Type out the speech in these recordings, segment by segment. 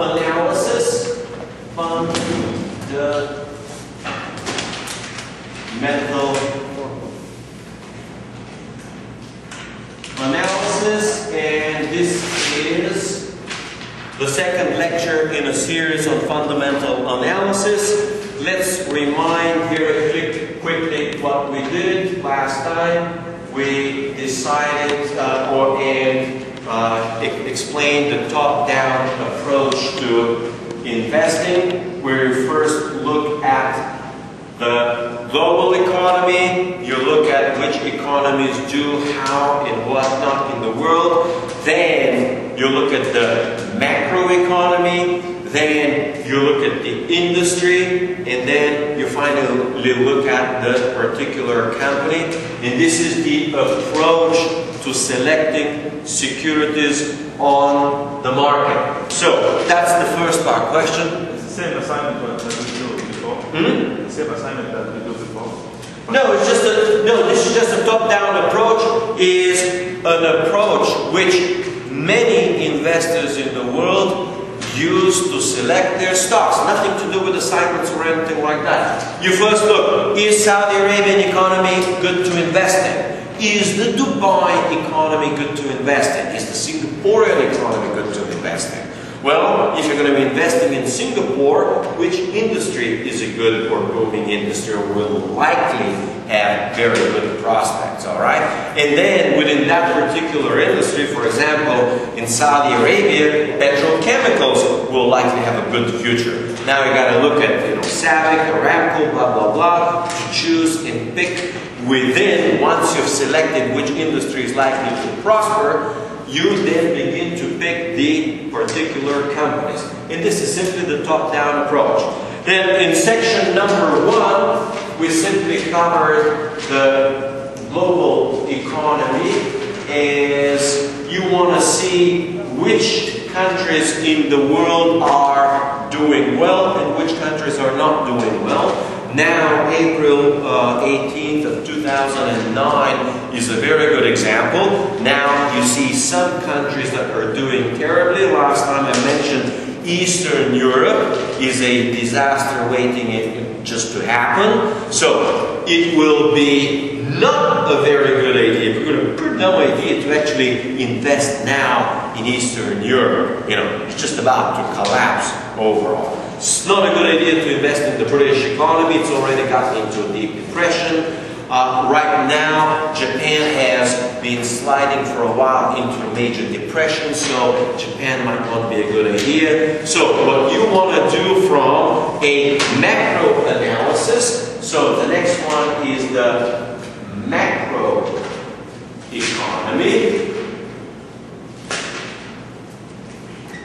analysis, fundamental analysis, and this is the second lecture in a series on fundamental analysis. Let's remind very quickly what we did last time. We decided explained the top-down approach to investing. We first look at the global economy. You look at which economies do how and what not in the world. Then you look at the macroeconomy. Then you look at the industry, and then you finally look at the particular company. And this is the approach to selecting securities on the market. So that's the first part. Question? It's the same assignment that we did before. The same assignment that we did before. No, this is just a top-down approach. Is an approach which many investors in the world use to select their stocks. Nothing to do with assignments or anything like that. You first look, is Saudi Arabian economy good to invest in? Is the Dubai economy good to invest in? Is the Singaporean economy good to invest in? Well, if you're going to be investing in Singapore, which industry is a good or booming industry or will likely have very good prospects, all right? And then within that particular industry, for example, in Saudi Arabia, petrochemicals will likely have a good future. Now you got to look at, SABIC, Aramco, blah, blah, blah, to choose and pick within, once you've selected which industry is likely to prosper, you then begin to pick the particular companies. And this is simply the top-down approach. Then in section number 1, we simply covered the global economy as you want to see which countries in the world are doing well and which countries are not doing well. Now, April 18th of 2009 is a very good example. Now, you see some countries that are doing terribly. Last time I mentioned Eastern Europe is a disaster waiting just to happen. So, it will be not a very good idea, if we're going to put no idea to actually invest now in Eastern Europe. It's just about to collapse overall. It's not a good idea to invest in the British economy. It's already gotten into a deep depression. Right now, Japan has been sliding for a while into a major depression, so Japan might not be a good idea. So what you want to do from a macro analysis, so the next one is the macro economy,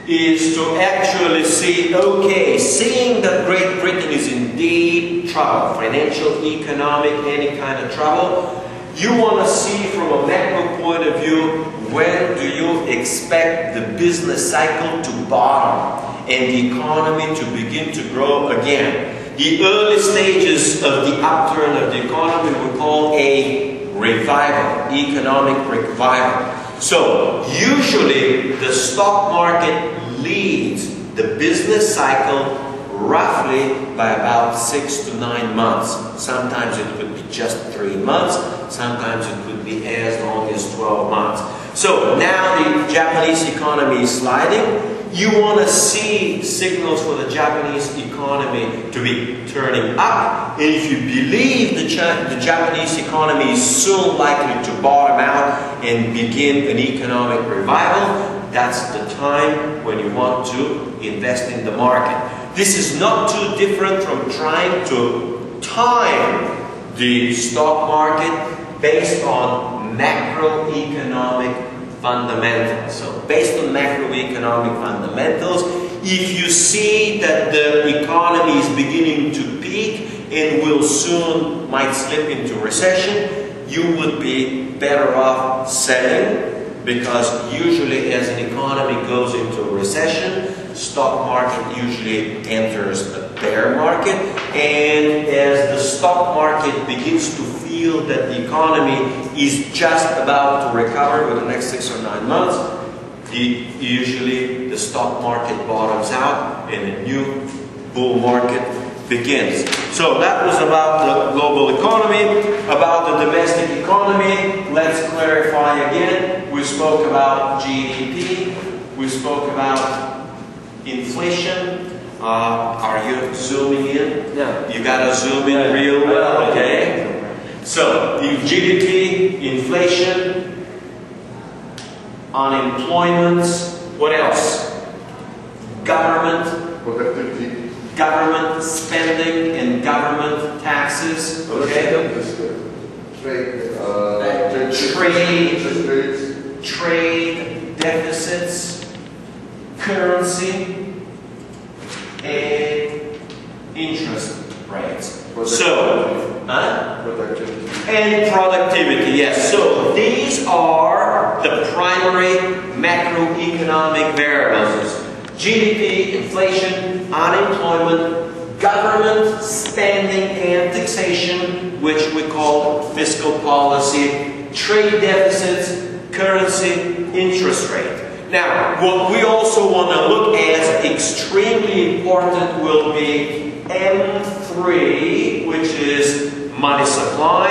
is to actually see, okay, seeing that Great Britain is in deep trouble, financial, economic, any kind of trouble, you want to see from a macro point of view, when do you expect the business cycle to bottom and the economy to begin to grow again. The early stages of the upturn of the economy we call a revival, economic revival. So, usually the stock market leads the business cycle roughly by about 6 to 9 months. Sometimes it could be just 3 months, sometimes it could be as long as 12 months. So, now the Japanese economy is sliding. You want to see signals for the Japanese economy to be turning up. And if you believe the Japanese economy is soon likely to bottom out and begin an economic revival, that's the time when you want to invest in the market. This is not too different from trying to time the stock market based on macroeconomic fundamentals. So based on macroeconomic fundamentals, if you see that the economy is beginning to peak and will soon might slip into recession, you would be better off selling, because usually as an economy goes into a recession, stock market usually enters a bear market, and as the stock market begins to feel that the economy is just about to recover within the next 6 or 9 months, usually the stock market bottoms out and a new bull market begins. So that was about the global economy. About the domestic economy, let's clarify again. We spoke about GDP. We spoke about inflation. Are you zooming in? Yeah. You gotta zoom in real well, okay? So, the GDP, inflation, unemployment, what else? Government spending and government taxes, okay? Trade deficits, currency, and interest rates. And productivity, yes. So these are the primary macroeconomic variables. GDP, inflation, unemployment, government spending and taxation, which we call fiscal policy, trade deficits, currency, interest rate. Now, what we also want to look at, extremely important, will be M3, which is money supply,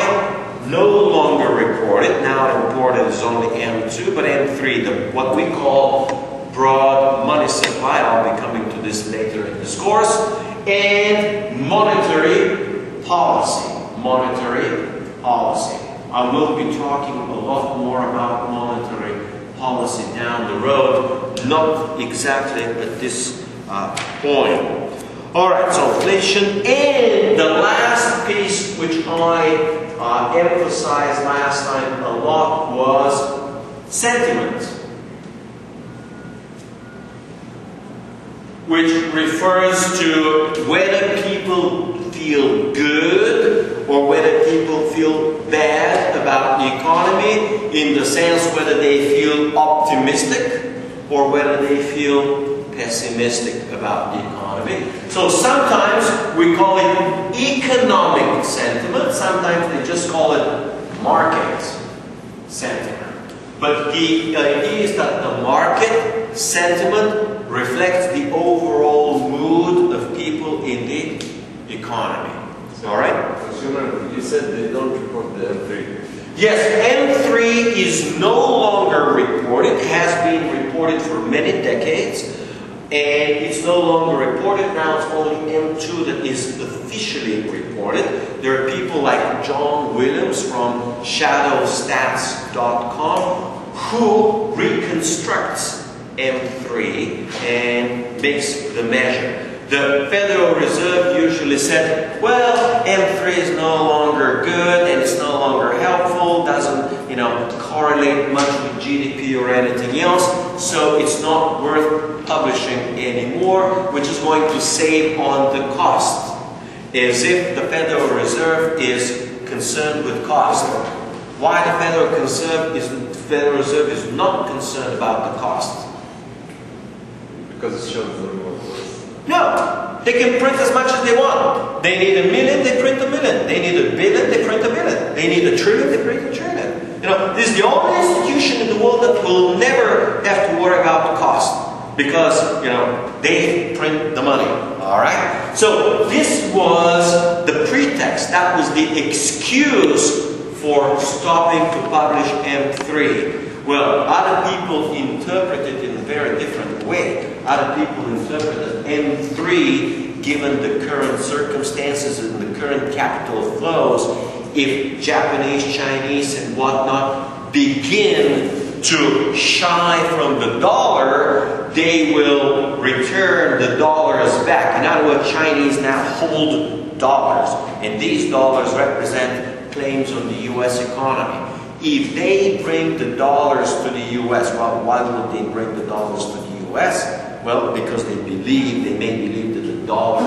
no longer reported. Now reported is only M2, but M3, what we call broad money supply. I'll be coming to this later in this course. And monetary policy. Monetary policy. I will be talking a lot more about monetary policy down the road, not exactly at this point. Alright, so inflation, and the last piece which I emphasized last time a lot was sentiment, which refers to whether people feel good or whether people feel bad about the economy, in the sense whether they feel optimistic or whether they feel pessimistic about the economy. So sometimes we call it economic sentiment, sometimes they just call it market sentiment. But the idea is that the market sentiment reflects the overall mood of people in the economy. Alright? You said they don't report the M3. Yes, M3 is no longer reported, has been reported for many decades, and it's no longer reported. Now it's only M2 that is officially reported. There are people like John Williams from shadowstats.com who reconstructs M3 and makes the measure. The Federal Reserve usually said, well, M3 is no longer good and it's no longer helpful, doesn't, correlate much with GDP or anything else, so it's not worth publishing anymore, which is going to save on the cost. As if the Federal Reserve is concerned with cost. Why the Federal Reserve is not concerned about the cost? Because it shows the reward. No, they can print as much as they want. They need a million, they print a million. They need a billion, they print a billion. They need a trillion, they print a trillion. This is the only institution in the world that will never have to worry about the cost. Because, they print the money. Alright? So, this was the pretext. That was the excuse for stopping to publish M3. Well, other people interpret it in a very different way. Other people interpret M3, given the current circumstances and the current capital flows, if Japanese, Chinese, and whatnot begin to shy from the dollar, they will return the dollars back. In other words, Chinese now hold dollars, and these dollars represent claims on the U.S. economy. If they bring the dollars to the U.S., well, why would they bring the dollars to the U.S.? Well, because they may believe that the dollar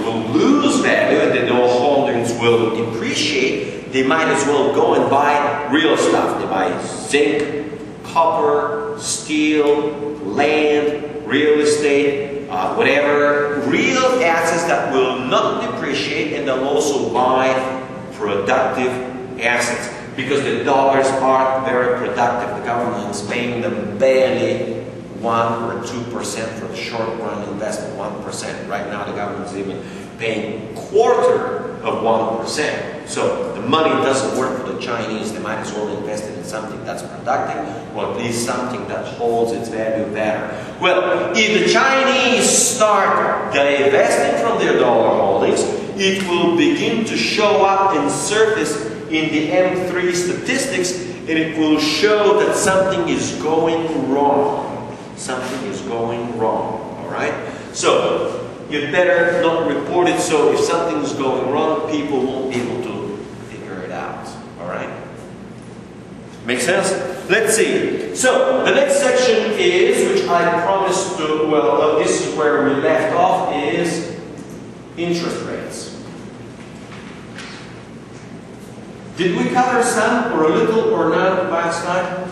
will lose value and that their holdings will depreciate. They might as well go and buy real stuff. They buy zinc, copper, steel, land, real estate, whatever, real assets that will not depreciate, and they'll also buy productive assets. Because the dollars aren't very productive. The government is paying them barely 1 or 2% for the short-run investment, 1%. Right now the government is even paying quarter of 1%. So the money doesn't work for the Chinese. They might as well invest it in something that's productive, or at least something that holds its value better. Well, if the Chinese start divesting from their dollar holdings, it will begin to show up and surface in the M3 statistics, and it will show that something is going wrong. Something is going wrong, all right? So, you'd better not report it, so if something's going wrong, people won't be able to figure it out, all right? Make sense? Let's see. So, the next section is, which I promised to, well, this is where we left off, is interest rates. Did we cover some, or a little, or none last time?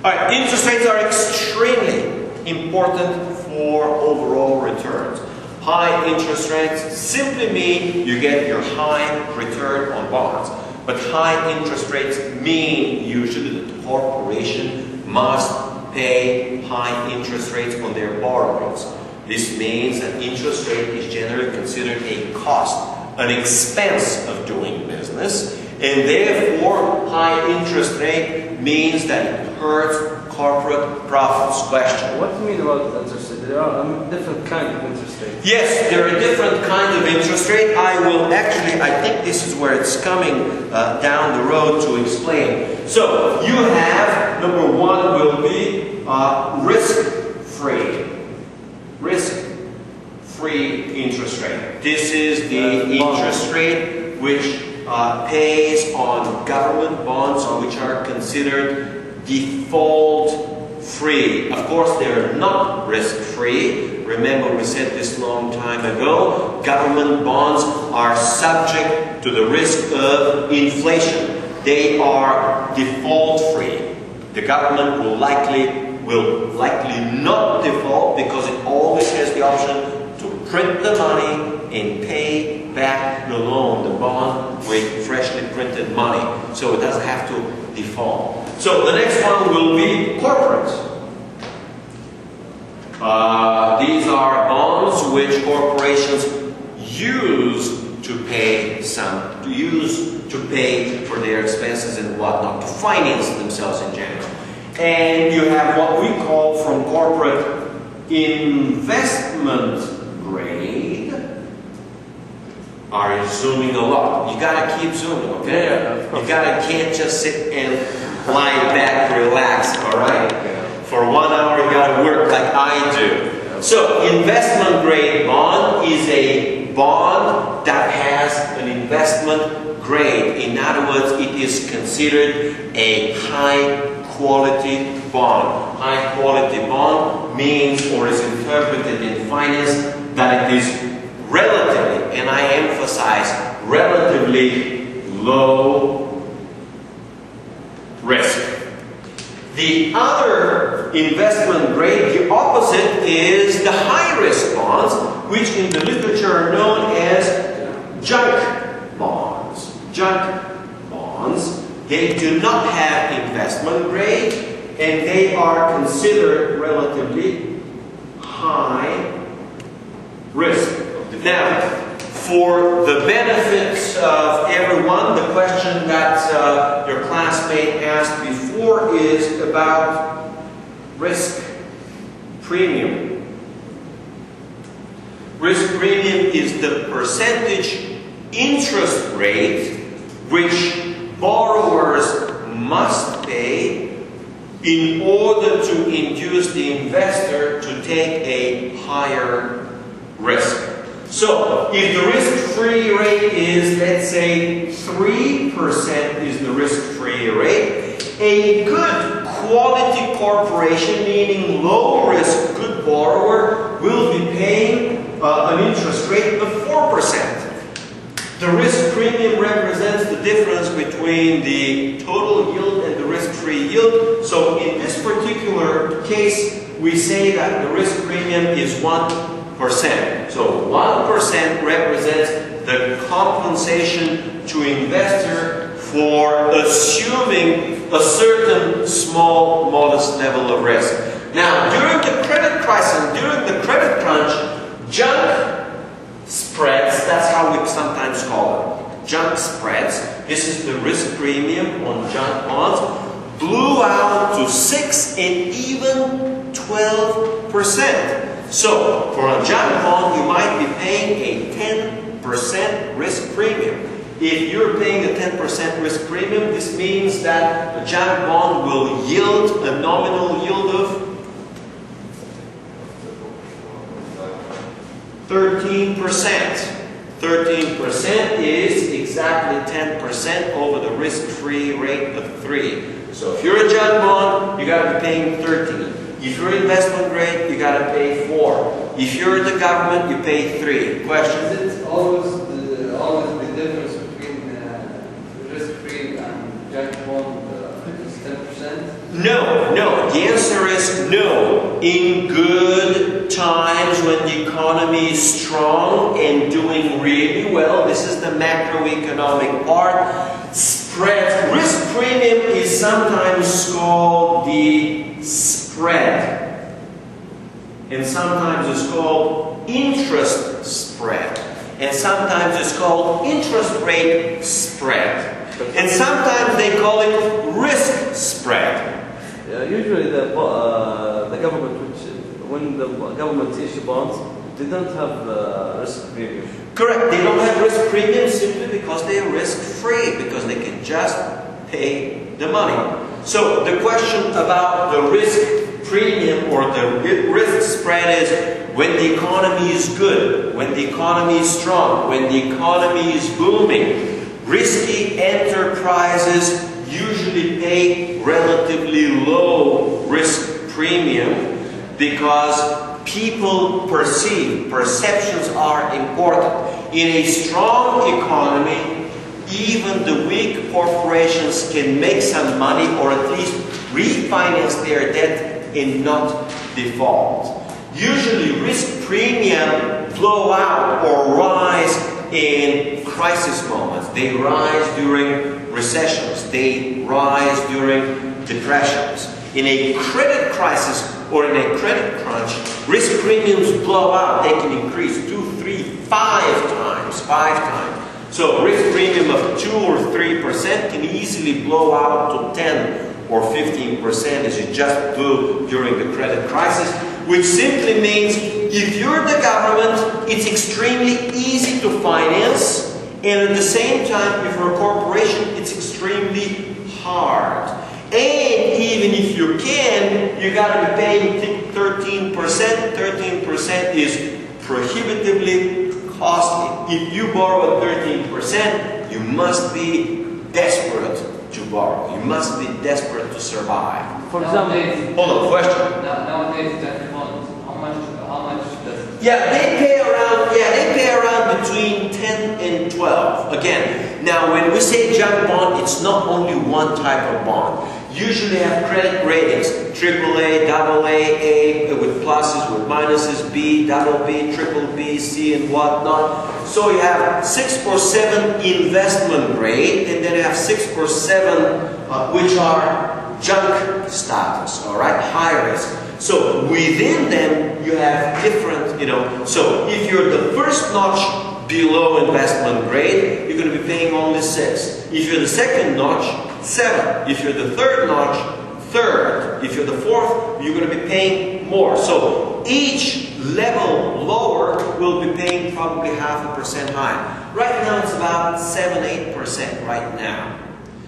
Alright, interest rates are extremely important for overall returns. High interest rates simply mean you get your high return on bonds. But high interest rates mean usually that the corporation must pay high interest rates on their borrowings. This means that interest rate is generally considered a cost, an expense of doing business, and therefore high interest rate means that it hurts corporate profits. Question. What do you mean about interest rate? There are different kinds of interest rates. Yes, there are different kinds of interest rate. I will actually, I think this is where it's coming down the road to explain. So, you have, number one will be risk-free. Risk-free interest rate. This is the interest rate which pays on government bonds which are considered default-free. Of course, they're not risk-free. Remember, we said this long time ago. Government bonds are subject to the risk of inflation. They are default-free. The government will likely not default because it always has the option to print the money and pay back the loan, the bond, with freshly printed money. So it doesn't have to default. So the next one will be corporate. These are bonds which corporations use to pay for their expenses and whatnot, to finance themselves in general. And you have what we call from corporate investment grade. Are you zooming a lot? You gotta keep zooming, okay? Yeah, you can't just sit and lie back, relax, alright? For 1 hour you gotta work like I do. So, investment grade bond is a bond that has an investment grade. In other words, it is considered a high quality bond. High quality bond means, or is interpreted in finance, that it is relatively, and I emphasize, relatively low risk. The other investment grade, the opposite, is the high-risk bonds, which in the literature are known as junk bonds. Junk bonds, they do not have investment grade, and they are considered relatively high risk. Now, for the benefits of everyone, the question that your classmate asked before is about risk premium. Risk premium is the percentage interest rate which borrowers must pay in order to induce the investor to take a higher risk. So, if the risk-free rate is, let's say, 3% is the risk-free rate, a good quality corporation, meaning low-risk, good borrower, will be paying an interest rate of 4%. The risk premium represents the difference between the total yield and the risk-free yield. So, in this particular case, we say that the risk premium is 1%. So 1% represents the compensation to investor for assuming a certain small, modest level of risk. Now, during the credit crisis, during the credit crunch, junk spreads, that's how we sometimes call it, junk spreads, this is the risk premium on junk bonds, blew out to 6 and even 12%. So, for a junk bond, you might be paying a 10% risk premium. If you're paying a 10% risk premium, this means that a junk bond will yield a nominal yield of 13%. 13% is exactly 10% over the risk-free rate of 3. So if you're a junk bond, you got to be paying 13. If you're investment grade, you got to pay 4. If you're the government, you pay 3. Questions? Is it always the difference between risk-free and junk bond is 10%? No, no. The answer is no. In good times when the economy is strong and doing really well, this is the macroeconomic part, spread. Risk premium is sometimes called the spread. And sometimes it's called interest spread. And sometimes it's called interest rate spread. And sometimes they call it risk spread. Usually the government, when the government issue bonds, they don't have the risk premium. Correct. They don't have risk premium simply because they are risk-free, because they can just pay the money. So the question about the risk premium or the risk spread is when the economy is good, when the economy is strong, when the economy is booming, risky enterprises usually pay relatively low risk premium because people perceptions are important. In a strong economy, even the weak corporations can make some money or at least refinance their debt and not default. Usually risk premium flow out or rise in crisis moments. They rise during recessions. They rise during depressions. In a credit crisis or in a credit crunch, risk premiums blow out. They can increase 2, 3, 5 times. So risk premium of 2 or 3% can easily blow out to 10 or 15% as it just blew during the credit crisis, which simply means if you're the government, it's extremely easy to finance, and at the same time, if you're a corporation, it's extremely hard. And even if you can, you got to be paying 13%. 13% is prohibitively costly. If you borrow at 13%, you must be desperate to borrow. You must be desperate to survive. For example, Hold on, question. Nowadays, that bonds, how much does? They pay around between 10 and 12. Again, now when we say junk bond, it's not only one type of bond. Usually have credit ratings, AAA, AA, A, with pluses, with minuses, B, double B, triple B, C, and whatnot. So you have 6 or 7 investment grade, and then you have 6 or 7 which are junk status, all right, high risk. So within them you have different, so if you're the first notch below investment grade, you're going to be paying only 6. If you're the second notch, 7. If you're the third notch, 3rd. If you're the 4th, you're going to be paying more. So each level lower will be paying probably 0.5% higher. Right now it's about 7-8% right now.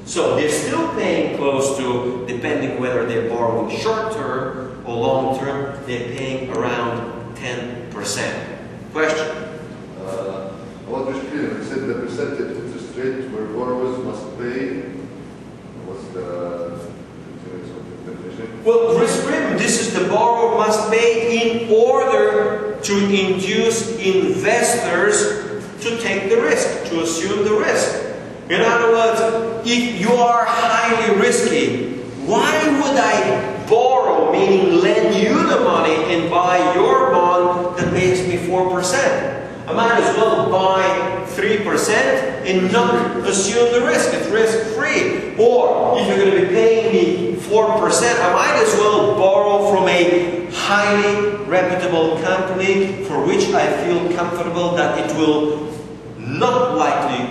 So they're still paying close to, depending whether they're borrowing short term or long term, they're paying around 10%. Question? About risk premium, you said the percentage interest rate where borrowers must pay. What's the definition? Well, risk premium, this is the borrower must pay in order to induce investors to take the risk, to assume the risk. In other words, if you are highly risky, why would I borrow, meaning lend you the money and buy your bond that makes me 4%? I might as well buy 3% and not assume the risk. It's risk-free. Or if you're going to be paying me 4%, I might as well borrow from a highly reputable company for which I feel comfortable that it will not likely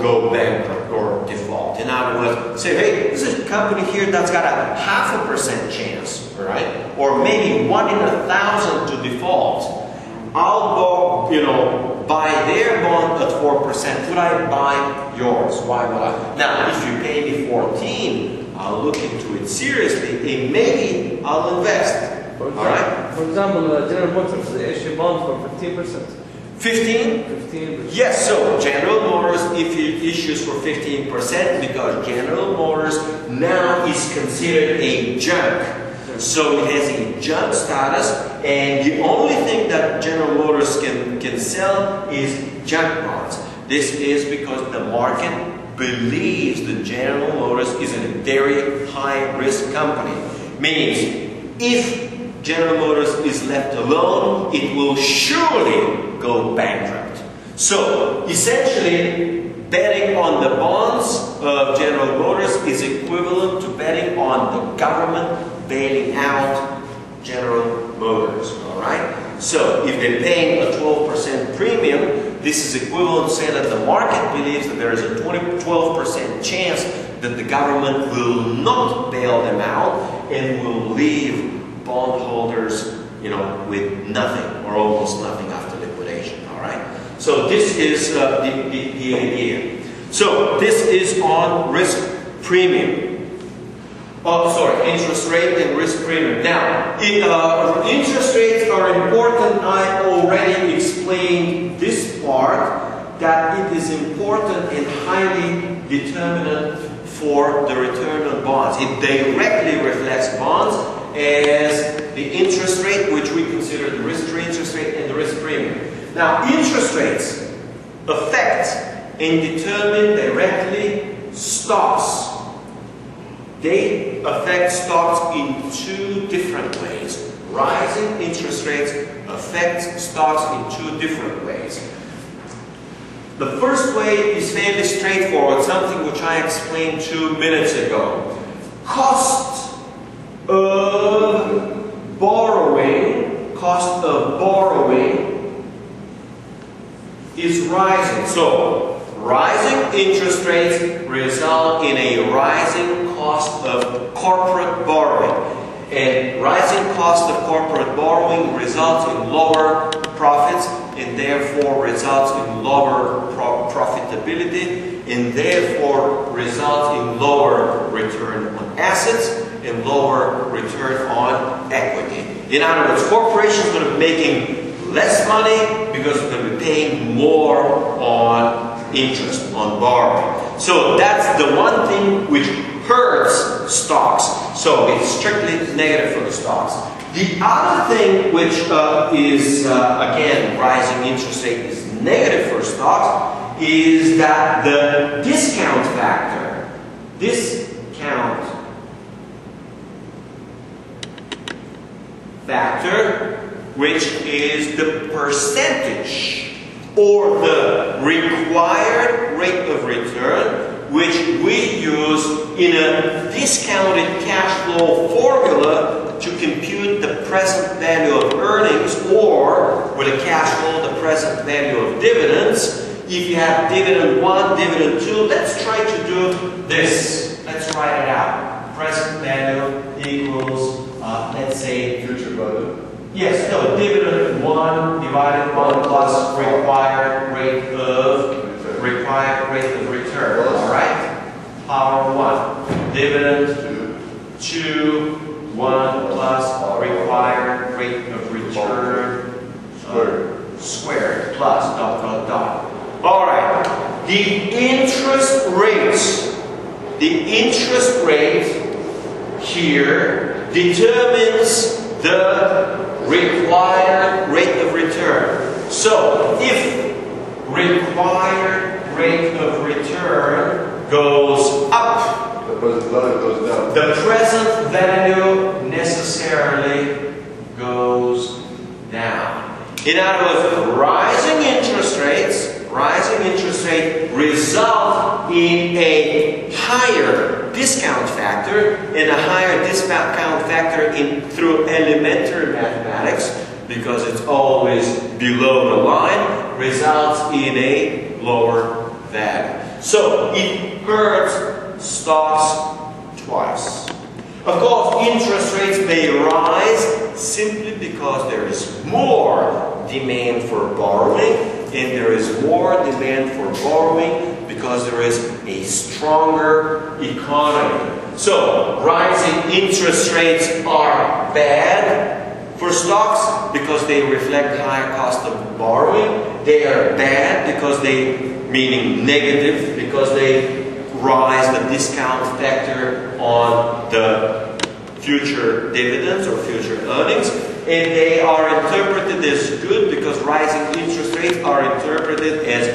go bankrupt or default. In other words, say, hey, this is a company here that's got a 0.5% chance, right? Or maybe 1 in 1,000 to default. I'll go, buy their bond at 4%. Would I buy yours? Why would I? Now, if you pay me 14, I'll look into it seriously, and maybe I'll invest. For example, General Motors, they issue bonds for 15%. 15? 15%. Yes, so General Motors issues for 15% because General Motors now is considered a junk. So it has a junk status, and the only thing that General Motors can sell is junk bonds. This is because the market believes that General Motors is a very high-risk company. Means, if General Motors is left alone, it will surely go bankrupt. So, essentially, betting on the bonds of General Motors is equivalent to betting on the government bailing out General Motors, all right? So, if they're paying a 12% premium, this is equivalent to say that the market believes that there is a 12% chance that the government will not bail them out and will leave bondholders, with nothing or almost nothing after liquidation, all right? So this is the idea. So this is on risk premium. Oh, sorry, interest rate and risk premium. Now, interest rates are important. I already explained this part, that it is important and highly determinant for the return on bonds. It directly reflects bonds as the interest rate, which we consider the risk-free interest rate and the risk premium. Now, interest rates affect and determine directly stocks. They affect stocks in 2 different ways. Rising interest rates affect stocks in 2 different ways. The first way is fairly straightforward, something which I explained 2 minutes ago. Cost of borrowing is rising. So, rising interest rates result in a rising cost of corporate borrowing. And rising cost of corporate borrowing results in lower profits and therefore results in lower profitability and therefore results in lower return on assets and lower return on equity. In other words, corporations are going to be making less money because they're going to be paying more on interest, on borrowing. So that's the one thing which hurts stocks. So it's strictly negative for the stocks. The other thing which is, again, rising interest rate is negative for stocks is that the discount factor, which is the percentage or the required rate of return, which we use in a discounted cash flow formula to compute the present value of earnings, or with a cash flow, the present value of dividends. If you have dividend 1, dividend 2, let's try to do this. Let's write it out. Present value equals, let's say, Future value. yes, no, dividend 1 divided 1 plus required rate of return. All right? Power 1. Dividend 2, 1 plus required rate of return squared plus dot dot dot. All right. The interest rate here determines the required rate of return. So if required rate of return goes up, The present value goes down. the present value necessarily goes down. In other words, rising interest rates rising interest rate result in a higher discount factor, and a higher discount factor through elementary mathematics, because it's always below the line, results in a lower value. So it hurts stocks twice. Of course, interest rates may rise simply because there is more demand for borrowing, and there is more demand for borrowing because there is a stronger economy. So, rising interest rates are bad for stocks because they reflect higher cost of borrowing. They are bad because meaning negative, because they rise the discount factor on the future dividends or future earnings, and they are interpreted as good because rising interest rates are interpreted as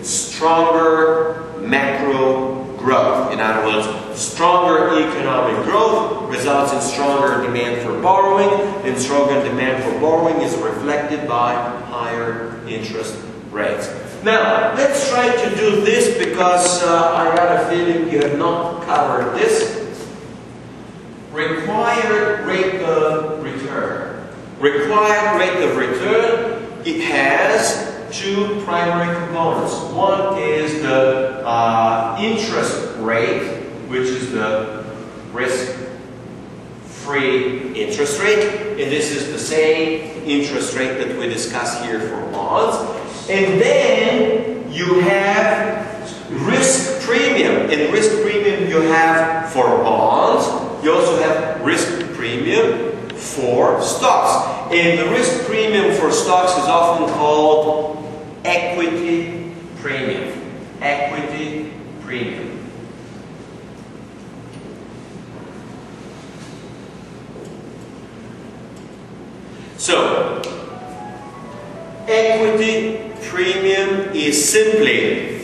stronger macro growth. In other words, stronger economic growth results in stronger demand for borrowing, and stronger demand for borrowing is reflected by higher interest rates. Now, let's try to do this because I got a feeling you have not covered this. Required rate of return. Required rate of return, it has two primary components. One is the interest rate, which is the risk-free interest rate. And this is the same interest rate that we discuss here for bonds. And then you have risk premium. In risk premium you have for bonds. You also have risk premium for stocks. And the risk premium for stocks is often called equity premium. Equity premium. So, equity premium is simply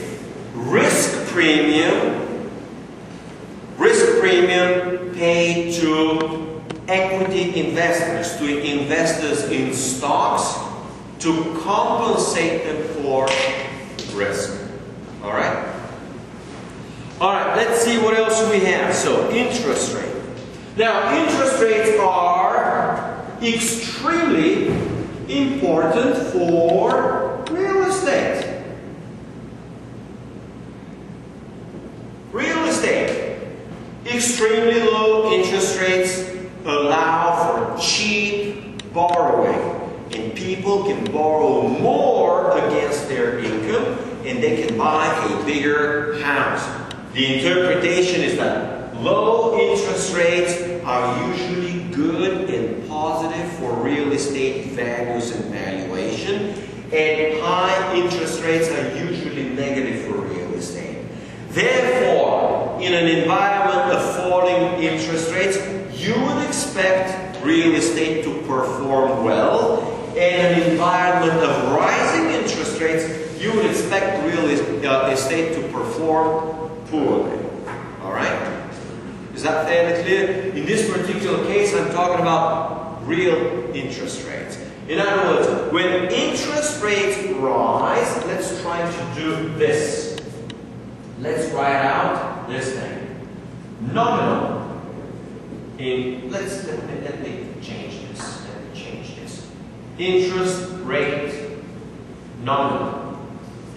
risk premium paid to equity investors, to investors in stocks, to compensate them for risk. Alright? Alright, let's see what else we have. So, interest rate. Now, interest rates are extremely important for real estate. Real estate. Extremely low interest rates allow for cheap borrowing, and people can borrow more against their income, and they can buy a bigger house. The interpretation is that low interest rates are usually good and positive for real estate values and valuation, and high interest rates are usually negative for real estate. Therefore, in an environment of falling interest rates, you would expect real estate to perform well. In an environment of rising interest rates, you would expect real estate to perform poorly. Alright? Is that fairly clear? In this particular case, I'm talking about real interest rates. In other words, when interest rates rise, let's try to do this. Let's write out this thing. Nominal. Let me change this. Interest rate nominal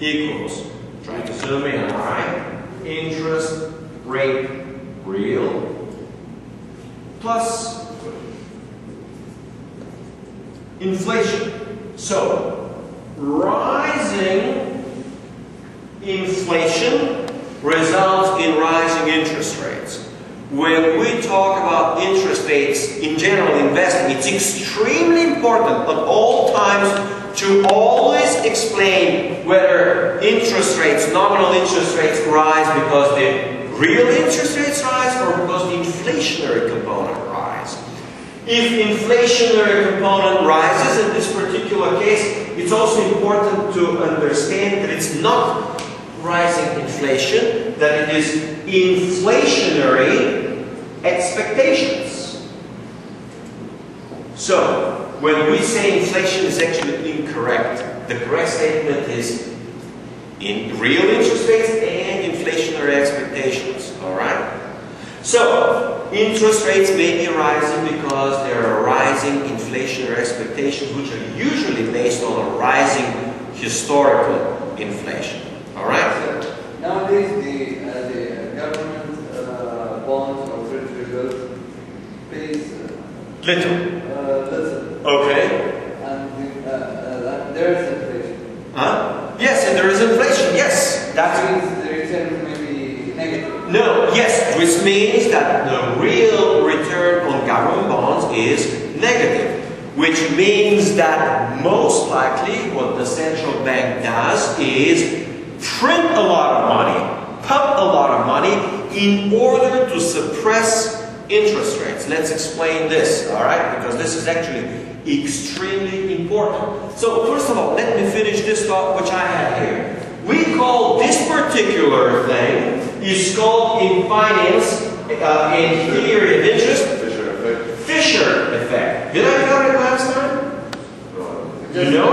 equals, try to zoom in, alright? Interest rate real plus inflation. So, rising inflation results in rising interest rates. When we talk about interest rates in general investing, it's extremely important at all times to always explain whether interest rates, nominal interest rates rise because the real interest rates rise or because the inflationary component rise. If inflationary component rises in this particular case, it's also important to understand that it's not rising inflation, that it is inflationary expectations. So, when we say inflation is actually incorrect, the correct statement is in real interest rates and inflationary expectations. All right? So, interest rates may be rising because there are rising inflationary expectations, which are usually based on a rising historical inflation. All right? Nowadays, the government bonds or treasury bills pays Little. Okay. and there is inflation. Huh? Yes, and there is inflation. Yes. That means the return may be negative. No, yes, which means that the real return on government bonds is negative, which means that most likely what the central bank does is print a lot of money, pump a lot of money in order to suppress interest rates. Let's explain this, all right, because this is actually extremely important. So first of all, let me finish this thought which I have here. We call this particular thing is called in finance, in theory of interest, Fisher effect. Fisher effect. Did I cover it last time? You know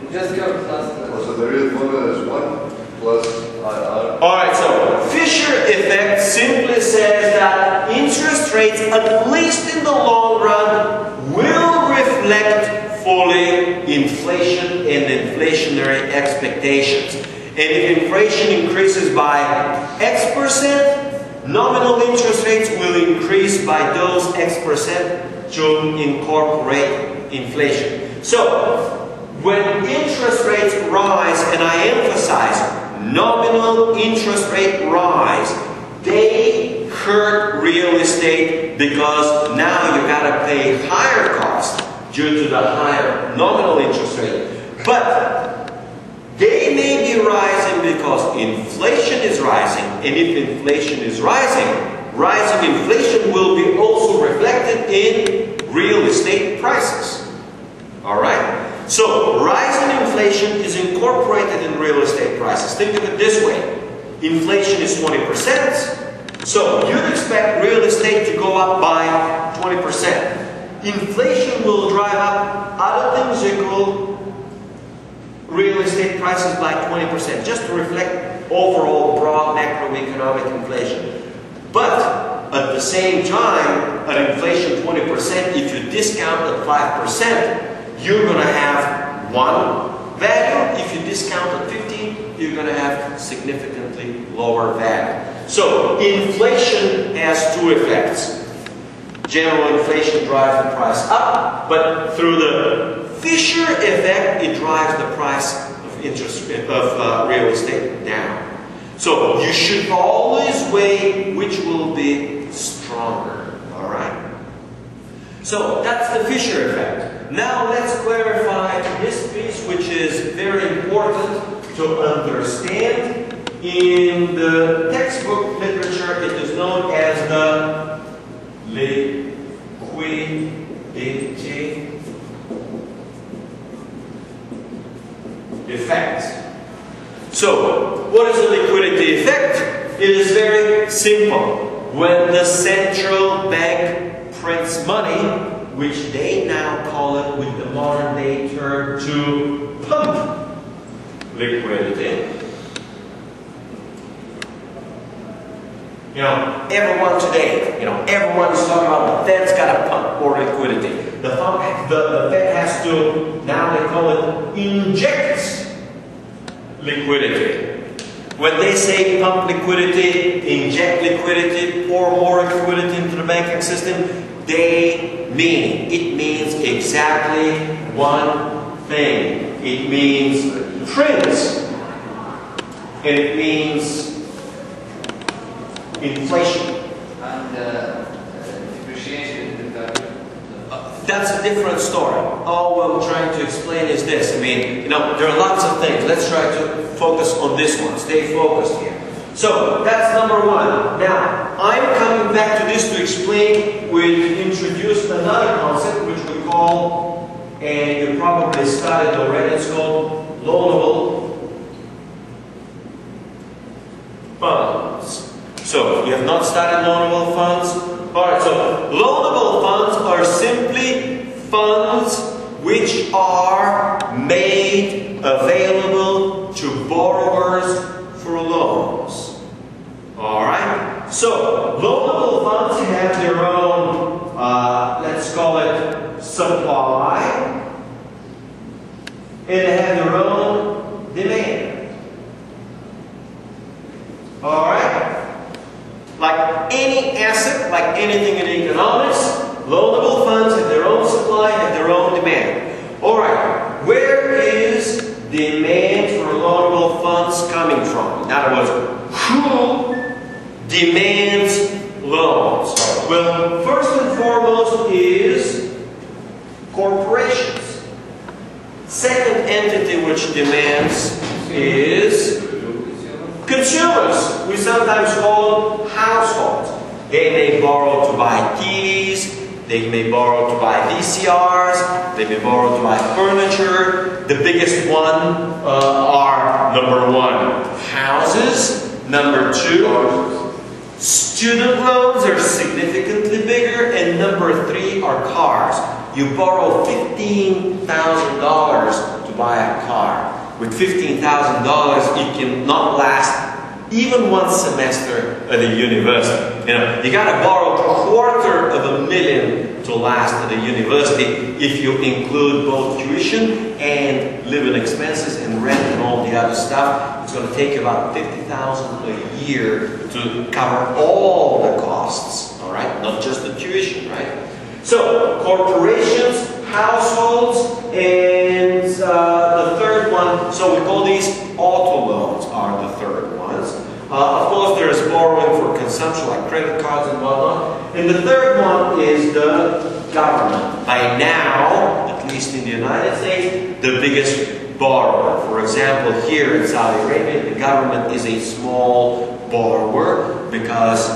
it? Just go plus. So the real formula is 1 plus IR. Alright, so Fisher effect simply says that interest rates, at least in the long run, will reflect fully inflation and inflationary expectations. And if inflation increases by X%, nominal interest rates will increase by those X% to incorporate inflation. So, when interest rates rise, and I emphasize, nominal interest rate rise, they hurt real estate because now you gotta pay higher costs due to the higher nominal interest rate. But they may be rising because inflation is rising, and if inflation is rising inflation will be also reflected in real estate prices. Alright? So, rising inflation is incorporated in real estate prices. Think of it this way. Inflation is 20%, so you'd expect real estate to go up by 20%. Inflation will drive up other things equal real estate prices by 20%, just to reflect overall broad macroeconomic inflation. But at the same time, at inflation 20%, if you discount at 5%, you're going to have one value. If you discount at 15, you're going to have significantly lower value. So inflation has two effects. General inflation drives the price up, but through the Fisher effect, it drives the price of real estate down. So you should always weigh which will be stronger. All right. So that's the Fisher effect. Now let's clarify this piece, which is very important to understand. In the textbook literature, it is known as the liquidity effect. So, what is the liquidity effect? It is very simple. When the central bank prints money, which they now call it with the modern day term to pump liquidity. You know, everyone today, everyone is talking about the Fed's got to pump more liquidity. The Fed has to, now they call it, inject liquidity. When they say pump liquidity, inject liquidity, pour more liquidity into the banking system, it means exactly one thing. It means print, and it means inflation. And depreciation in the value. That's a different story. All what I'm trying to explain is this. There are lots of things. Let's try to focus on this one. Stay focused here. So, that's number one. Now, I'm coming back to this to explain, we introduced another concept which we call, and you probably studied already, it's called loanable funds. So, you have not studied loanable funds? Alright, so loanable funds are simply funds which are made available to borrowers for loans. Alright? So, loanable funds have their own, let's call it supply, and they have their own demand. Alright? Like any asset, like anything in economics, loanable funds have their own supply, have their own demand. Alright, where is demand for loanable funds coming from? In other words, who demands loans? Well, first and foremost is corporations. Second entity which demands is consumers. We sometimes call them households. They may borrow to buy TVs, they may borrow to buy VCRs, they may borrow to buy furniture. The biggest one are number one, houses. Number two, student loans are significantly bigger. And number three are cars. You borrow $15,000 to buy a car. With $15,000, it cannot last even one semester at a university. You gotta borrow $250,000 to last at a university if you include both tuition and living expenses and rent and all the other stuff. It's gonna take you about $50,000 a year to cover all the costs, all right? Not just the tuition, right? So, corporations, households, and the third one, so we call these auto loans are the third ones. Of course, there is borrowing for consumption like credit cards and whatnot. And the third one is the government. By now, at least in the United States, the biggest borrower. For example, here in Saudi Arabia, the government is a small borrower because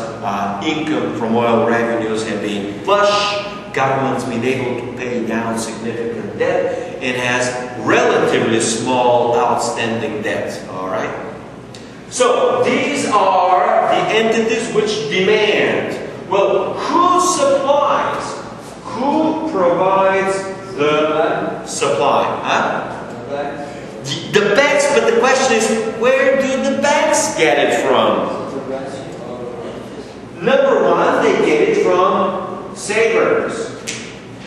income from oil revenues have been flush. Government's been able to pay down significant debt and has relatively small outstanding debt. All right. So these are the entities which demand. Well, who supplies? Who provides the supply? The banks. But the question is, where do the banks get it from? Number one, they get it from savers.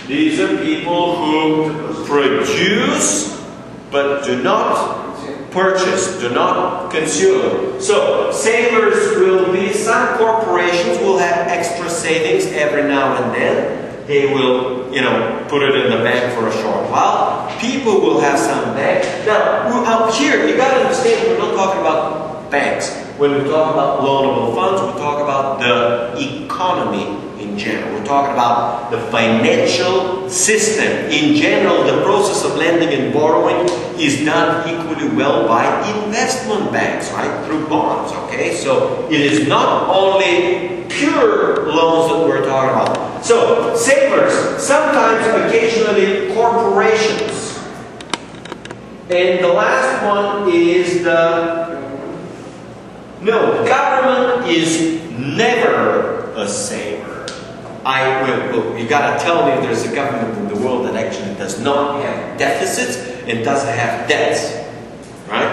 These are people who produce but do not purchase, do not consume. So savers will be, some corporations will have extra savings every now and then. They will, put it in the bank for a short while. People will have some bank. Now, out here, you got to understand, we're not talking about banks. When we talk about loanable funds, we talk about the economy in general. We're talking about the financial system. In general, the process of lending and borrowing is done equally well by investment banks, right? Through bonds, okay? So it is not only pure loans that we're talking about. So, savers, sometimes, occasionally, corporations. And the last one is government is never a saver. You gotta tell me there's a government in the world that actually does not have deficits and doesn't have debts, right?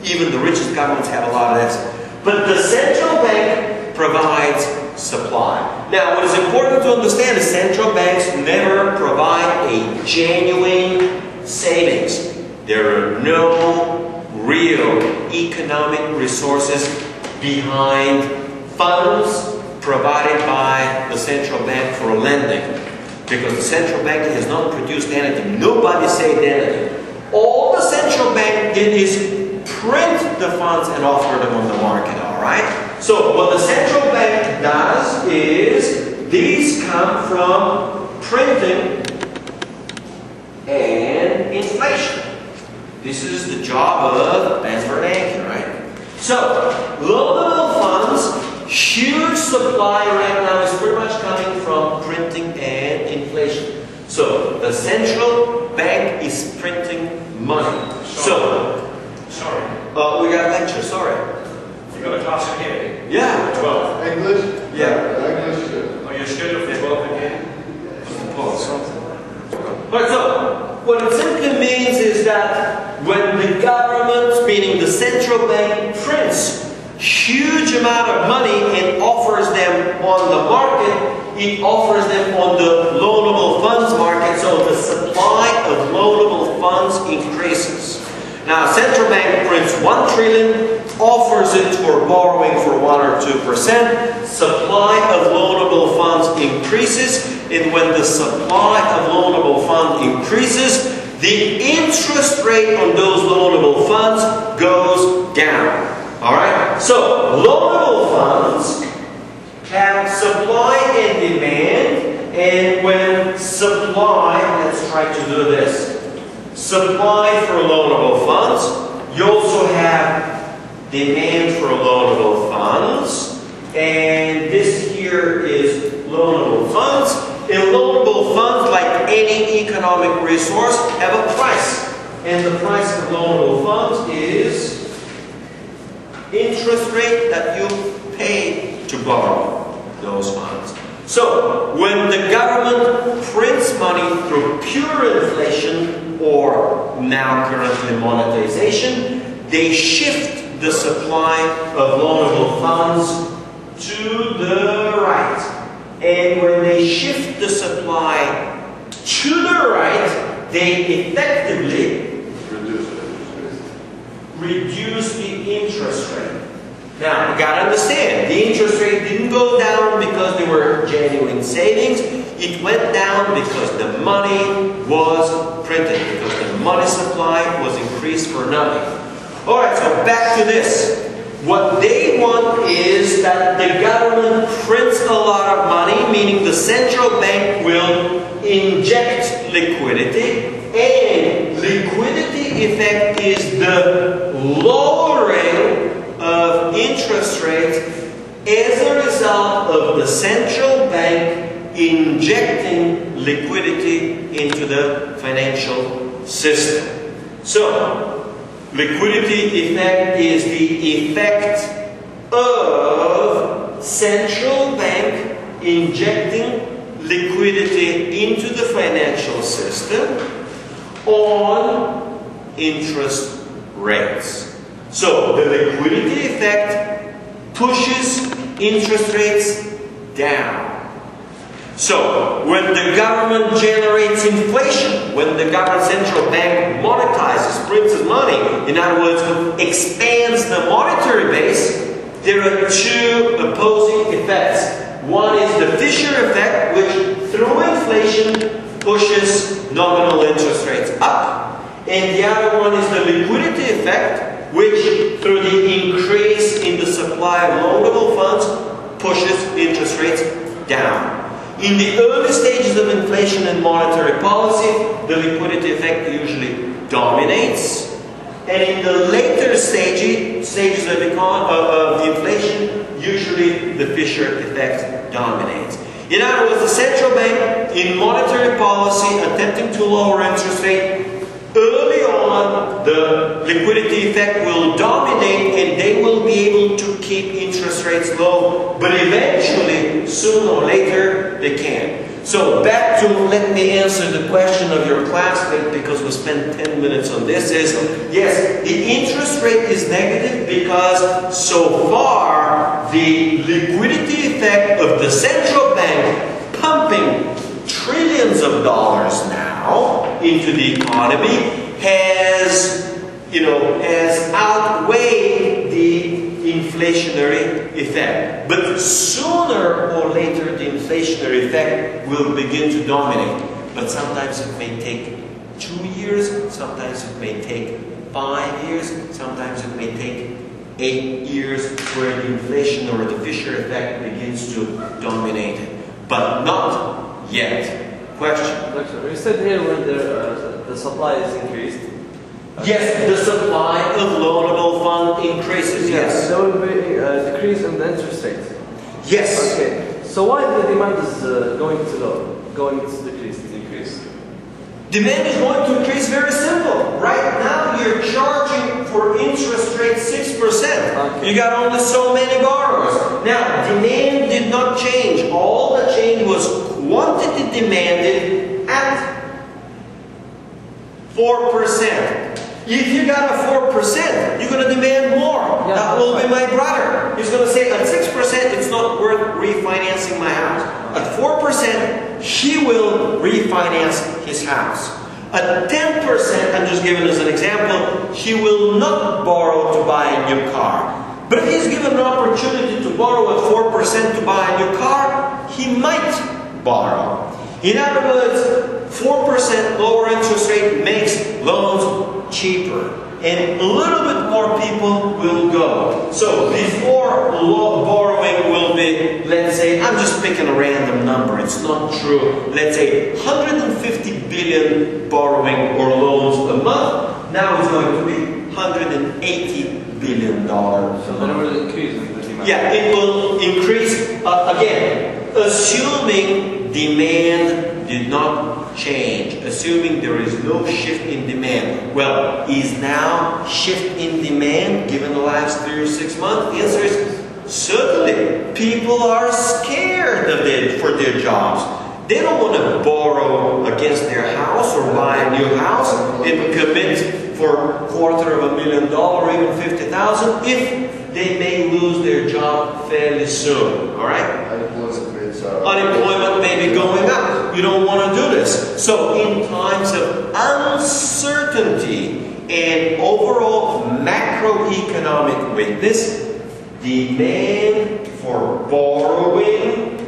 Even the richest governments have a lot of debts. But the central bank provides supply. Now, what is important to understand is central banks never provide a genuine savings. There are no real economic resources behind funds provided by the central bank for lending, because the central bank has not produced anything. Nobody saved anything. All the central bank did is print the funds and offer them on the market, all right? So what the central bank does is these come from printing and inflation. This is the job of Bank, right? So, loanable funds, huge supply right now is pretty much coming from printing and inflation. So, the central bank is printing money. Sorry. We got a lecture, sorry. You got a class in here? Yeah. 12. English? Yeah. English. Are you scheduled for 12 in here? Right, so what it simply means is that when the government meaning the central bank prints huge amount of money and offers them on the market. It offers them on the loanable funds market, so the supply of loanable funds increases. Now, central bank prints 1 trillion, offers it for borrowing for 1 or 2%. Supply of loanable funds increases, and when the supply of loanable funds increases, the interest rate on those loanable funds goes down. All right? So, loanable funds have supply and demand, and when supply, let's try to do this. Supply for loanable funds, you also have demand for loanable funds, and this here is loanable funds. And loanable funds, like any economic resource, have a price. And the price of loanable funds is interest rate that you pay to borrow those funds. So, when the government prints money through pure inflation, or now currently monetization, they shift the supply of loanable funds to the right. And when they shift the supply to the right, they effectively reduce the interest rate. Now, you gotta understand, the interest rate didn't go down because there were genuine savings. It went down because the money was printed, because the money supply was increased for nothing. Alright, so back to this. What they want is that the government prints a lot of money, meaning the central bank will inject liquidity, and liquidity effect is the lowering of interest rates as a result of the central bank injecting liquidity into the financial system. So, liquidity effect is the effect of central bank injecting liquidity into the financial system on interest rates. So, the liquidity effect pushes interest rates down. So, when the government generates inflation, when the government central bank monetizes, prints money, in other words, expands the monetary base, there are two opposing effects. One is the Fisher effect, which through inflation pushes nominal interest rates up, and the other one is the liquidity effect, which through the increase in the supply of loanable funds pushes interest rates down. In the early stages of inflation and monetary policy, the liquidity effect usually dominates, and in the later stages of inflation, usually the Fisher effect dominates. In other words, the central bank in monetary policy attempting to lower interest rate, early on, the liquidity effect will dominate and they will be able to keep interest rates low, but eventually, sooner or later, they can. So back to, let me answer the question of your classmate, because we spent 10 minutes on this, is, yes, the interest rate is negative because so far, the liquidity effect of the central bank pumping trillions of dollars now into the economy has outweighed the inflationary effect. But sooner or later, the inflationary effect will begin to dominate. But sometimes it may take 2 years, sometimes it may take 5 years, sometimes it may take 8 years where the inflation or the Fisher effect begins to dominate it. But not yet. Question? You said here when the supply is increased. Yes, the supply of loanable fund increases, yes. There will be a decrease in the interest rate. Yes. Okay. So why the demand is going to decrease? Demand is going to increase, very simple. Right now you're charging for interest rate 6%. Okay. You got only so many borrowers. Now, demand did not change. All that changed was quantity demanded at 4%. If you got a 4%, you're be my brother. He's going to say at 6% it's not worth refinancing my house. At 4% he will refinance his house. At 10%, I'm just giving as an example, he will not borrow to buy a new car. But if he's given an opportunity to borrow at 4% to buy a new car, he might borrow. In other words, 4% lower interest rate makes loans cheaper. And a little bit more people will go. So before borrowing will be, let's say, I'm just picking a random number, it's not true. Let's say 150 billion borrowing or loans a month. Now it's going to be $180 billion. So then it will increase with the demand. Yeah, it will increase again, assuming demand did not change, assuming there is no shift in demand. Well, is now shift in demand given the last 3 or 6 months? The answer is certainly. People are scared of it for their jobs. They don't want to borrow against their house or buy a new house and commit for $250,000 or even $50,000 if they may lose their job fairly soon. All right? Unemployment may be going up. You don't want to do this. So in times of uncertainty and overall macroeconomic weakness, demand for borrowing,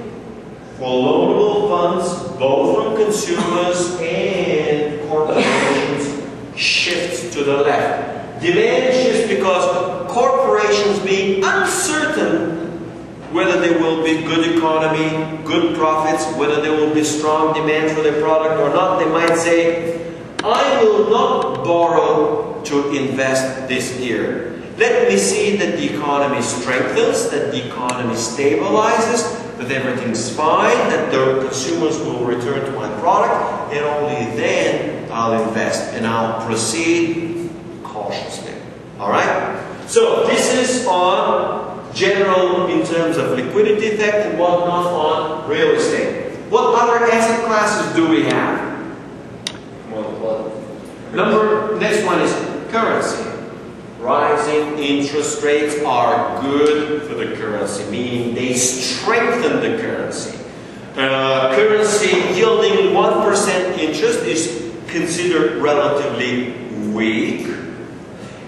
for loanable funds, both from consumers and corporations, shifts to the left. Demand shifts because corporations being uncertain whether there will be good economy, good profits, whether there will be strong demand for their product or not, they might say, I will not borrow to invest this year. Let me see that the economy strengthens, that the economy stabilizes, that everything's fine, that the consumers will return to my product, and only then I'll invest and I'll proceed cautiously. Alright? So this is on general in terms of liquidity effect and whatnot on real estate. What other asset classes do we have? Next one is currency. Rising interest rates are good for the currency, meaning they strengthen the currency. Currency yielding 1% interest is considered relatively weak,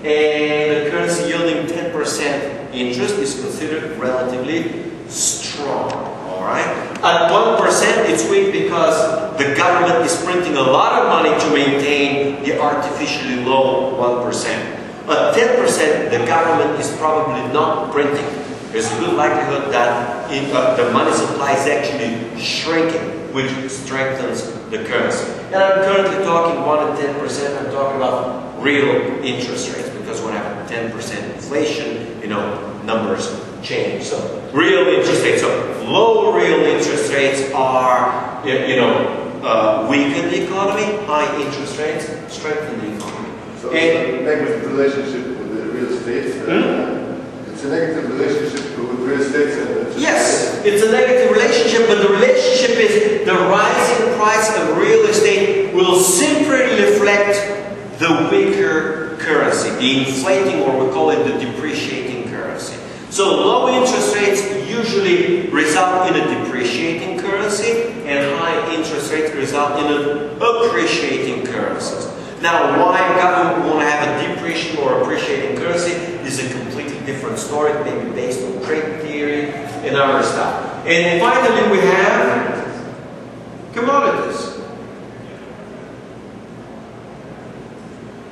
and the currency yielding 10% interest is considered relatively strong. Alright? At 1% it's weak because the government is printing a lot of money to maintain the artificially low 1%. At 10% the government is probably not printing. There's a good likelihood that the money supply is actually shrinking, which strengthens the currency. And I'm currently talking 1 and 10%, I'm talking about real interest rates, because when I have 10% inflation, you know, numbers change. So real interest rates, so low real interest rates are, weaken the economy. High interest rates strengthen the economy. So it's a negative relationship with the real estate. It's a negative relationship with real estate. Yes, it's a negative relationship, but the relationship is the rising price of real estate will simply reflect the weaker currency, the inflating, or we call it the depreciating currency. So low interest rates usually result in a depreciating currency, and high interest rates result in an appreciating currency. Now, why government want to have a depreciating or appreciating currency is a completely different story, maybe based on trade theory and other stuff. And finally, we have commodities.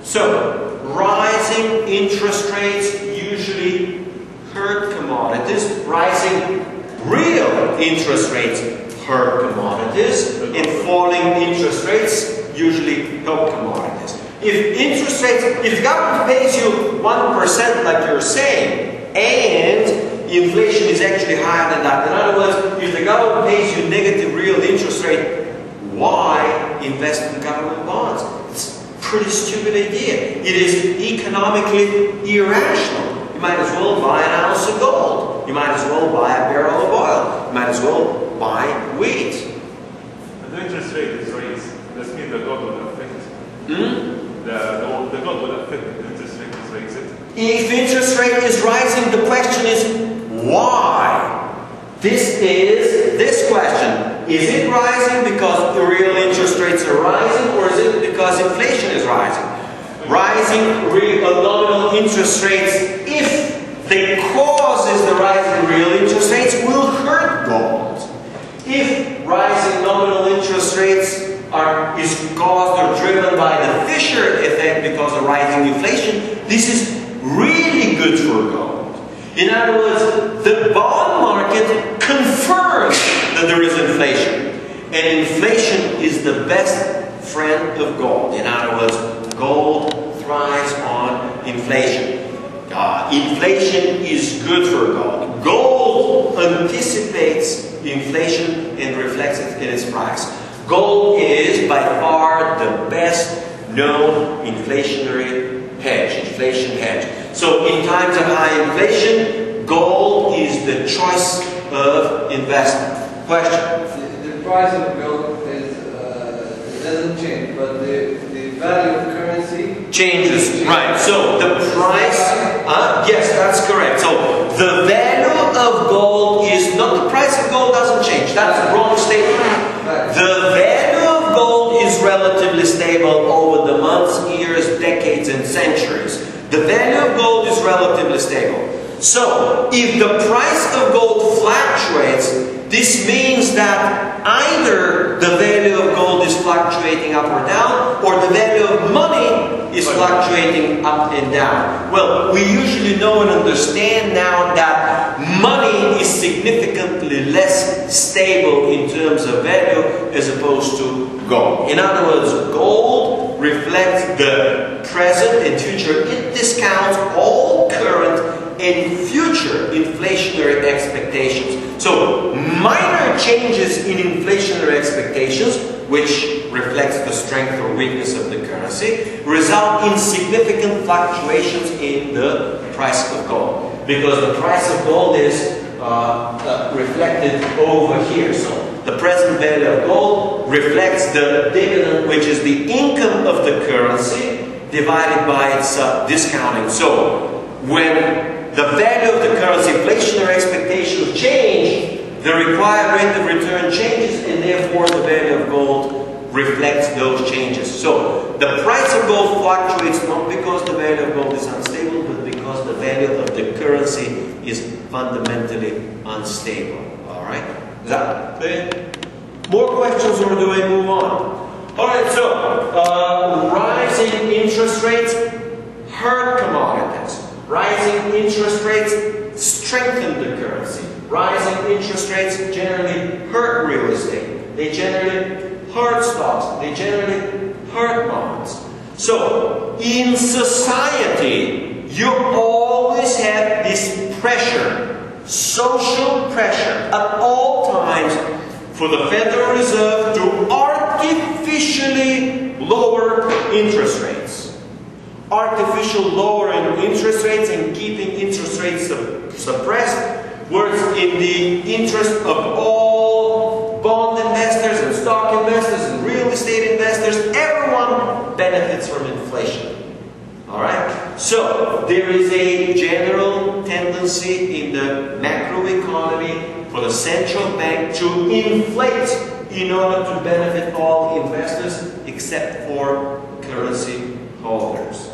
So, rising interest rates usually hurt commodities. Rising real interest rates hurt commodities. And falling interest rates usually help commodities. If government pays you 1% like you're saying, and inflation is actually higher than that, in other words, if the government pays you negative real interest rate, why invest in government bonds? It's a pretty stupid idea. It is economically irrational. You might as well buy an ounce of gold. You might as well buy a barrel of oil. You might as well buy wheat. The interest rate is raised. That means the gold will affect. The gold will affect the interest rate is raised. If interest rate is rising, the question is why? This is this question. Is it rising because the real interest rates are rising, or is it because inflation is rising? Rising real nominal interest rates, if the cause is the rise in real interest rates, will hurt gold. If rising nominal interest rates is caused or driven by the Fisher effect because of rising inflation, this is really good for gold. In other words, the bond market confirms that there is inflation. And inflation is the best friend of gold. In other words, gold thrives on inflation. Inflation is good for gold. Gold anticipates inflation and reflects it in its price. Gold is by far the best known inflationary hedge, inflation hedge. So in times of high inflation, gold is the choice of investment. Question? The price of gold is, it doesn't change, but the value of currency changes. Right. So the price, yes, that's correct. So the value of gold is not the price of gold doesn't change. That's a wrong statement. The value of gold is relatively stable over the months, years, decades, and centuries. The value of gold is relatively stable. So, if the price of gold fluctuates, this means that either the value of gold is fluctuating up or down, or the value of money is fluctuating up and down. Well, we usually know and understand now that money is significantly less stable in terms of value as opposed to gold. In other words, gold reflects the present and future. It discounts all current and future inflationary expectations. So, minor changes in inflationary expectations, which reflects the strength or weakness of the currency, result in significant fluctuations in the price of gold. Because the price of gold is reflected over here. So, the present value of gold reflects the dividend, which is the income of the currency divided by its discounting. So, when the value of the currency, inflationary expectations change, the required rate of return changes, and therefore the value of gold reflects those changes. So, the price of gold fluctuates not because the value of gold is unstable, but because the value of the currency is fundamentally unstable. Alright? Is that clear? More questions, or do I move on? Alright, so, rising interest rates hurt commodities. Rising interest rates strengthen the currency. Rising interest rates generally hurt real estate. They generally hurt stocks. They generally hurt bonds. So, in society, you always have this pressure, social pressure at all times for the Federal Reserve to artificially lower interest rates. Artificial lowering interest rates and keeping interest rates suppressed works in the interest of all bond investors and stock investors and real estate investors. Everyone benefits from inflation. Alright? So, there is a general tendency in the macroeconomy for the central bank to inflate in order to benefit all investors except for currency holders.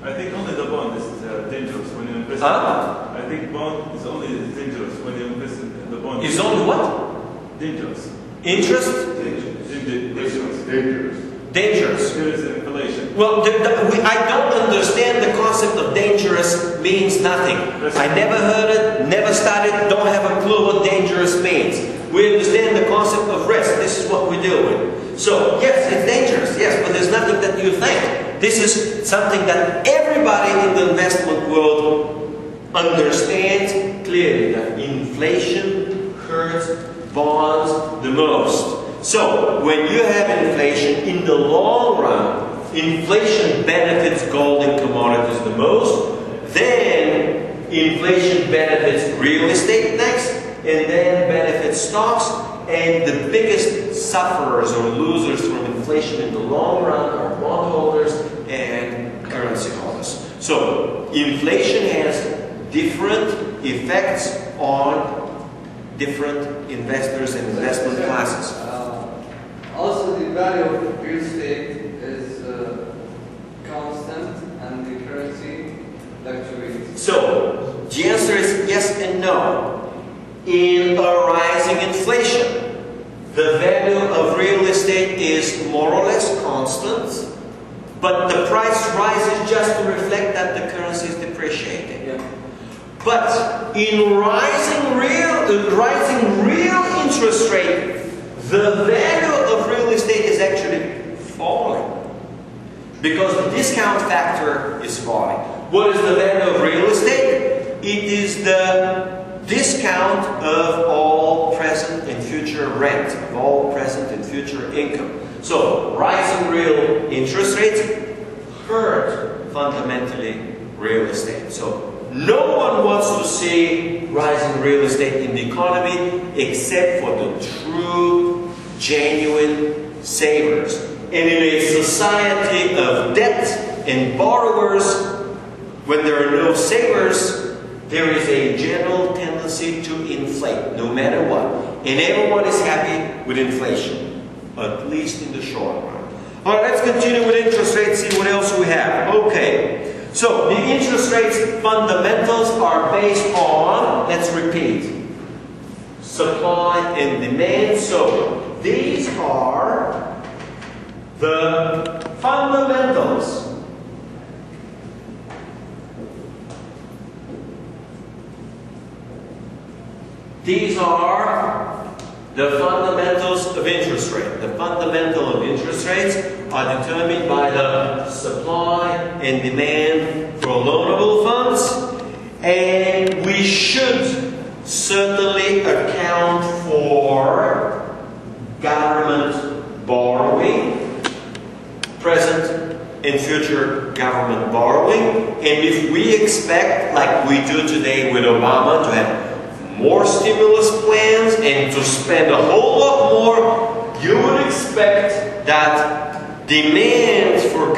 I think only the bond is dangerous when you invest. I think bond is only dangerous when you invest in the bond. Is only what? Dangerous. Interest? Dangerous. Dangerous. There is inflation. Well, I don't understand the concept of dangerous means nothing. I never heard it, never studied, don't have a clue what dangerous means. We understand the concept of risk. This is what we deal with. So, yes, it's dangerous, yes, but there's nothing that you think. This is something that everybody in the investment world understands clearly, that inflation hurts bonds the most. So, when you have inflation, in the long run, inflation benefits gold and commodities the most, then inflation benefits real estate next, and then benefits stocks, and the biggest sufferers or losers from inflation in the long run are bondholders and currency holders. So inflation has different effects on different investors and investment classes. Also, the value of real estate is constant and the currency fluctuates. So the answer is yes and no. In a rising inflation, the value of real estate is more or less constant, but the price rises just to reflect that the currency is depreciating. Yeah. But in rising real interest rate, the value of real estate is actually falling because the discount factor is falling. What is the value of real estate? It is the discount of all present and future rent, of all present and future income. So, rising real interest rates hurt fundamentally real estate. So, no one wants to see rising real estate in the economy except for the true, genuine savers. And in a society of debt and borrowers, when there are no savers, there is a general tendency to inflate, no matter what. And everyone is happy with inflation, at least in the short run. All right, let's continue with interest rates, see what else we have. Okay, so the interest rates fundamentals are based on, let's repeat, supply and demand. So these are the fundamentals. These are the fundamentals of interest rate. The fundamental of interest rates are determined by the supply and demand for loanable funds, and we should certainly account for government borrowing, present and future government borrowing, and if we expect, like we do today with Obama, to have more stimulus plans and to spend a whole lot more, you would expect that demand for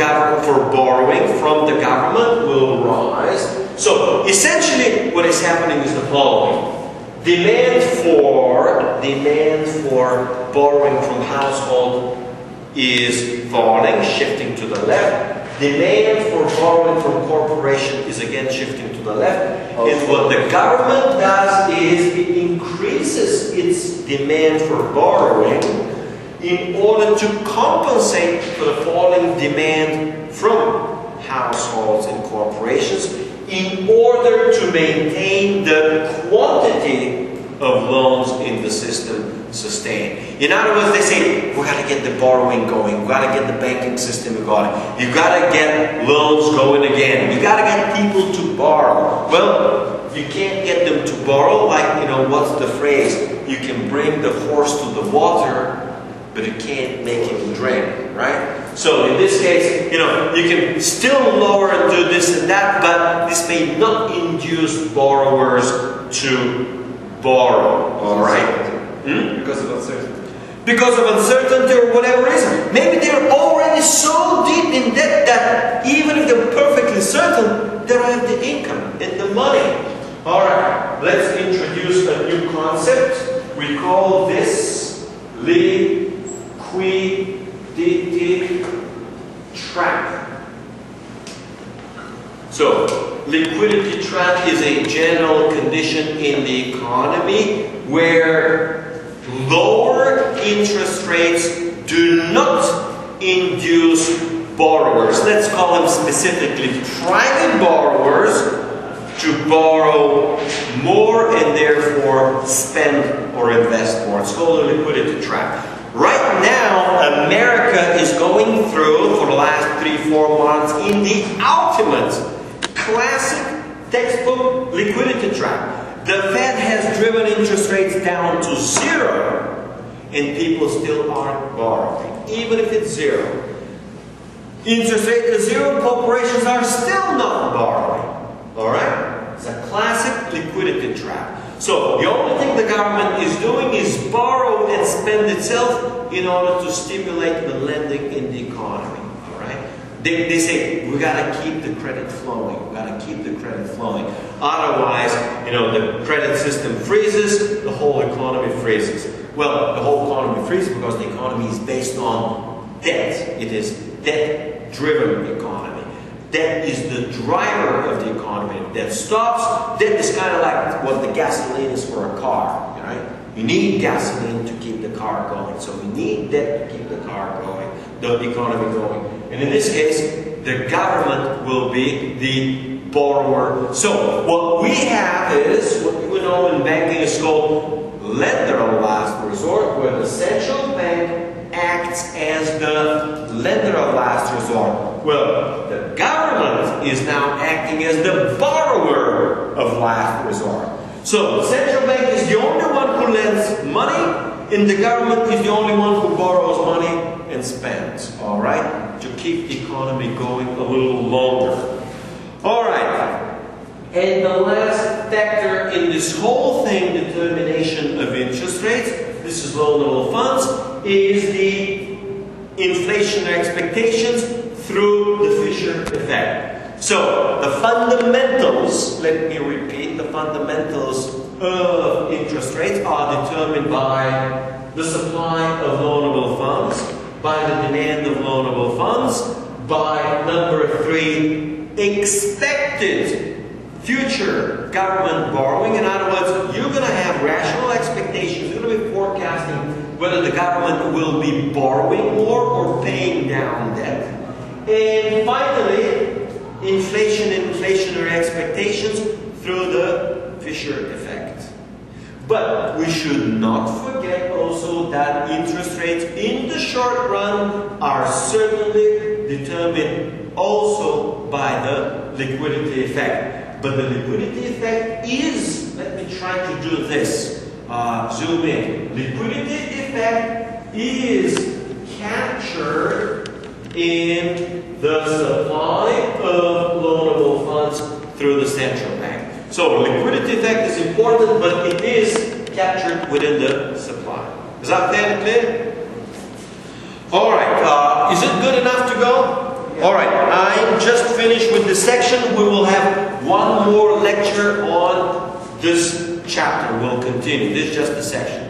borrowing from the government will rise. So essentially what is happening is the following. Demand for borrowing from household is falling, shifting to the left. Demand for borrowing from corporation is again shifting to the left. And what the government does is it increases its demand for borrowing in order to compensate for the falling demand from households and corporations in order to maintain the quantity of loans in the system sustained. In other words, they say, we got to get the borrowing going, we got to get the banking system going, you got to get loans going again, you got to get people to borrow. Well, you can't get them to borrow, like, what's the phrase? You can bring the horse to the water, but you can't make him drink, right? So in this case, you can still lower and do this and that, but this may not induce borrowers to borrow, all right? Because of uncertainty. Because of uncertainty or whatever reason. Maybe they're already so deep in debt that even if they're perfectly certain, they don't have the income and the money. Alright, let's introduce a new concept. We call this liquidity trap. So, liquidity trap is a general condition in the economy where lower interest rates do not induce borrowers, let's call them specifically private borrowers, to borrow more and therefore spend or invest more. It's called a liquidity trap. Right now, America is going through, for the last 3-4 months, in the ultimate classic textbook liquidity trap. The Fed has driven interest rates down to 0, and people still aren't borrowing, even if it's 0. Interest rate is 0, corporations are still not borrowing. Alright? It's a classic liquidity trap. So, the only thing the government is doing is borrow and spend itself in order to stimulate the lending in the economy. Alright? They say, we got to keep the credit flowing. We got to keep the credit flowing. Otherwise, the credit system freezes, the whole economy freezes. Well, the whole economy freezes because the economy is based on debt. It is debt-driven economy. Debt is the driver of the economy. If debt stops, debt is kind of like what the gasoline is for a car, right? You need gasoline to keep the car going. So we need debt to keep the car going, the economy going. And in this case, the government will be the borrower. So what we have is what you know in banking is called lender of last resort, where the central bank acts as the lender of last resort. Well, the government is now acting as the borrower of last resort. So the central bank is the only one who lends money, and the government is the only one who borrows money and spends, all right, to keep the economy going a little longer. All right, and the last factor in this whole thing, determination of interest rates, this is loanable funds, is the inflation expectations through the Fisher effect. So the fundamentals, let me repeat, the fundamentals of interest rates are determined by the supply of loanable funds, by the demand of loanable funds, by number 3, expected future government borrowing. In other words, you're going to have rational expectations. You're going to be forecasting whether the government will be borrowing more or paying down debt. And finally, inflation and inflationary expectations through the Fisher effect. But we should not forget also that interest rates in the short run are certainly determined also by the liquidity effect. But the liquidity effect is, let me try to do this, zoom in. Liquidity effect is captured in the supply of loanable funds through the central bank. So liquidity effect is important, but it is captured within the supply. Is that fair and clear? All right. Is it good enough to go? All right. I just finished with this section. We will have one more lecture on this chapter. We'll continue. This is just a section.